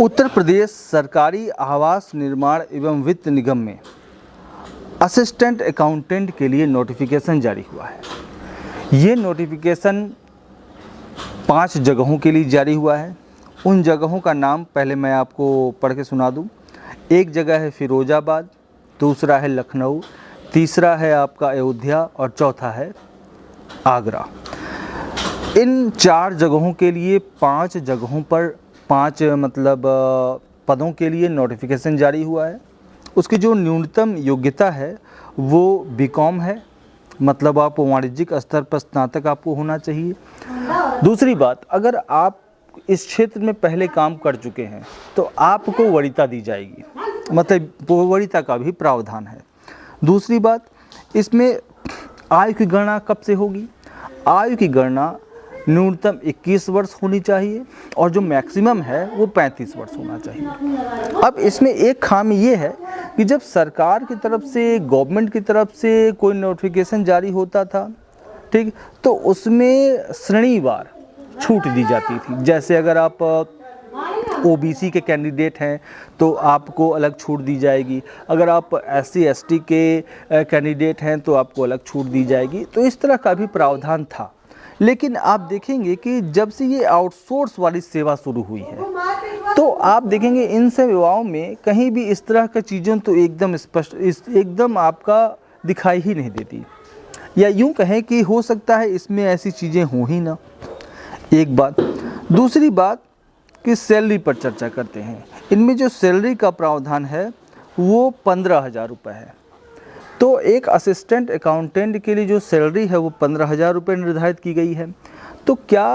उत्तर प्रदेश सरकारी आवास निर्माण एवं वित्त निगम में असिस्टेंट अकाउंटेंट के लिए नोटिफिकेशन जारी हुआ है। ये नोटिफिकेशन 5 जगहों के लिए जारी हुआ है। उन जगहों का नाम पहले मैं आपको पढ़ के सुना दूं। एक जगह है फिरोजाबाद, दूसरा है लखनऊ, तीसरा है आपका अयोध्या और चौथा है आगरा। इन 4 जगहों के लिए 5 जगहों पर 5 पदों के लिए नोटिफिकेशन जारी हुआ है। उसकी जो न्यूनतम योग्यता है वो बीकॉम है, मतलब आप वाणिज्यिक स्तर पर स्नातक आपको होना चाहिए। दूसरी बात, अगर आप इस क्षेत्र में पहले काम कर चुके हैं तो आपको वरीयता दी जाएगी, मतलब वरीयता का भी प्रावधान है। दूसरी बात, इसमें आयु की गणना कब से होगी? आयु की गणना न्यूनतम 21 वर्ष होनी चाहिए और जो मैक्सिमम है वो 35 वर्ष होना चाहिए। अब इसमें एक खामी ये है कि जब सरकार की तरफ से, गवर्नमेंट की तरफ से कोई नोटिफिकेशन जारी होता था, ठीक, तो उसमें श्रेणीवार छूट दी जाती थी। जैसे अगर आप ओबीसी के कैंडिडेट हैं तो आपको अलग छूट दी जाएगी, अगर आप SC ST के कैंडिडेट हैं तो आपको अलग छूट दी जाएगी। तो इस तरह का भी प्रावधान था। लेकिन आप देखेंगे कि जब से ये आउटसोर्स वाली सेवा शुरू हुई है तो आप देखेंगे इन सेवाओं में कहीं भी इस तरह की चीज़ें तो एकदम स्पष्ट, एकदम आपका दिखाई ही नहीं देती, या यूं कहें कि हो सकता है इसमें ऐसी चीज़ें हों ही ना। एक बात। दूसरी बात कि सैलरी पर चर्चा करते हैं। इनमें जो सैलरी का प्रावधान है वो 15,000 रुपये है। तो एक असिस्टेंट अकाउंटेंट के लिए जो सैलरी है वो 15,000 रुपये निर्धारित की गई है। तो क्या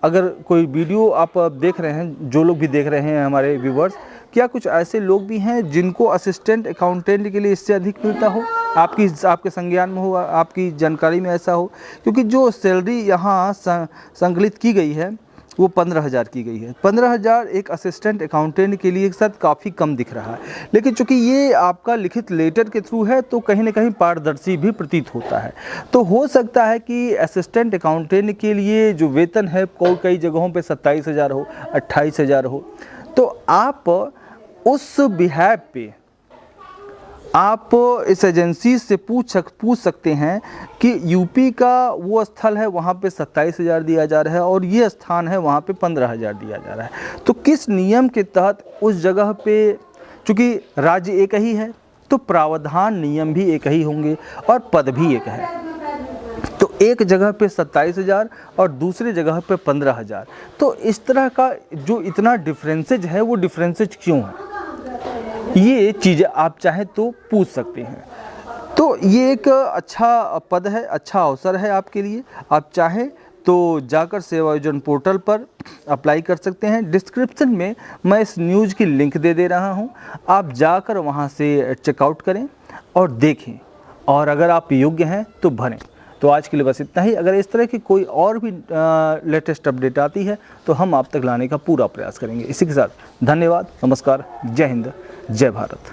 अगर कोई वीडियो आप देख रहे हैं, जो लोग भी देख रहे हैं हमारे व्यूवर्स, क्या कुछ ऐसे लोग भी हैं जिनको असिस्टेंट अकाउंटेंट के लिए इससे अधिक मिलता हो, आपके संज्ञान में हो, आपकी जानकारी में ऐसा हो? क्योंकि जो सैलरी यहाँ संकलित की गई है वो 15,000 की गई है। 15,000 एक असिस्टेंट अकाउंटेंट के लिए एक साथ काफ़ी कम दिख रहा है, लेकिन चूंकि ये आपका लिखित लेटर के थ्रू है तो कहीं ना कहीं पारदर्शी भी प्रतीत होता है। तो हो सकता है कि असिस्टेंट अकाउंटेंट के लिए जो वेतन है कई जगहों पे 27,000 हो, 28,000 हो। तो आप उस बिहाफ पे आप इस एजेंसी से पूछ सकते हैं कि यूपी का वो स्थल है वहाँ पे 27,000 दिया जा रहा है और ये स्थान है वहाँ पे 15,000 दिया जा रहा है। तो किस नियम के तहत उस जगह पे, चूँकि राज्य एक ही है तो प्रावधान नियम भी एक ही होंगे और पद भी एक है। तो एक जगह पे 27,000 और दूसरी जगह पे 15,000। तो इस तरह का जो इतना डिफरेंसेज है वो डिफरेंसेज क्यों है, ये चीज़ें आप चाहे तो पूछ सकते हैं। तो ये एक अच्छा पद है, अच्छा अवसर है आपके लिए। आप चाहें तो जाकर सेवा योजना पोर्टल पर अप्लाई कर सकते हैं। डिस्क्रिप्शन में मैं इस न्यूज़ की लिंक दे रहा हूं, आप जाकर वहां से चेकआउट करें और देखें, और अगर आप योग्य हैं तो भरें। तो आज के लिए बस इतना ही। अगर इस तरह की कोई और भी लेटेस्ट अपडेट आती है तो हम आप तक लाने का पूरा प्रयास करेंगे। इसी के साथ धन्यवाद, नमस्कार, जय हिंद, जय भारत।